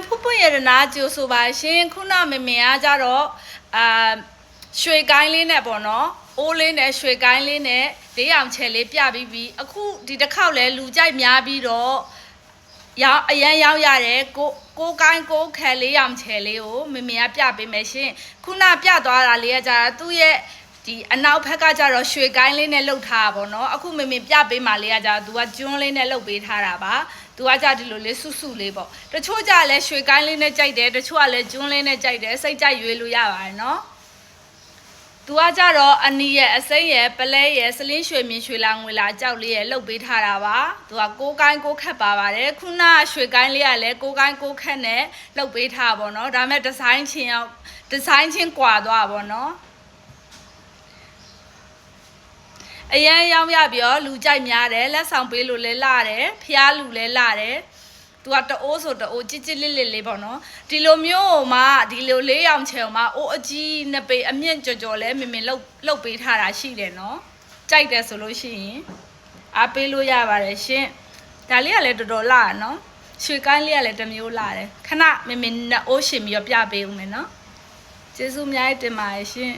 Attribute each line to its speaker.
Speaker 1: ဖူးပွင့်ရတနာကြိုဆိုပါရှင်ခုနမေမေအားကြတော့ရွှေကိုင်းလေးနဲ့ပေါ့နော်အိုးလေးနဲ့ရွှေကိုင်းလေးနဲ့၄အောင်ချဲလေးပြပြီးပြီအခုဒီတစ်ခေါက်လဲလူကြိုက်များပြီးတော့အရန်ရောက်ရတယ်ကိုကိုင်းကိုခဲ၄အောင်ချဲလေးကိုမေမေကပြပေးမယ်ရှင်ခုနပြသွားတာလေးကကြတာသူ့ရဲ့ဒီအနောက်ဘက်ကကြတော့ရွှေကိုင်းလေးနဲ့လှုပ်ထားတာပေါ့နော်အခုမေမေပြပေးမှလေးကကြတော့ तू ကကျွန်းလေးနဲ့လှုပ်ပေးထားတာပါသူကကြဒီလိုလေးစုလေးပေါ့တချို့ကြလဲရွှေကိုင်းလေးနဲ့ကြိုက်တယ်တချို့ကလည်းကျွန်းလေးနဲ့ကြိုက်တယ်စိတ်ကြိုက်ရွေးလို့ရပါတယ်နော်သူကကြတော့အနီရဲ့အစိမ်းရဲ့ပလဲရဲ့စလင်းရွှေမြင်ရွှေလာငွေလာကြောက်လေးရဲ့လှုပ်ပေးထားတာပါသူကကိုကိုင်းကိုခက်ပါပါတယ်ခုနရွှေကိုင်းလေးကလည်းကိုကိုင်းကိုခက်နဲ့လှုပ်ပေးထားပါတော့ဒါမဲ့ဒီဇိုင်းချင်းကွာသွားပါတော့အရန်ရောင်းရပြီးတော့လူကြိုက်များတယ်လက်ဆောင်ပေးလို့လဲလာတယ်ဖျားလူလဲလာတယ်သူကတအိုးဆိုတအိုးကြစ်လေးပေါ့နော်ဒီလိုမျိုးမှဒီလိုလေးရောင်ချဲမှာအိုးအကြီးနှစ်ပေအမြင့်ကြော်လဲမင်လှုပ်ပေးထားတာရှိတယ်နော်ကြိုက်တယ်ဆိုလို့ရှိရင်အားပေးလို့ရပါတယ်ရှင်ဒါလေးကလည်းတော်တော်လာနော်ရွှေကိုင်းလေးကလည်းတစ်မျိုးလာတယ်ခဏမင်နှစ်အိုးရှင်ပြီးတော့ပြပေးဦးမယ်နော်ကျေးဇူးအများကြီးတင်ပါတယ်ရှင်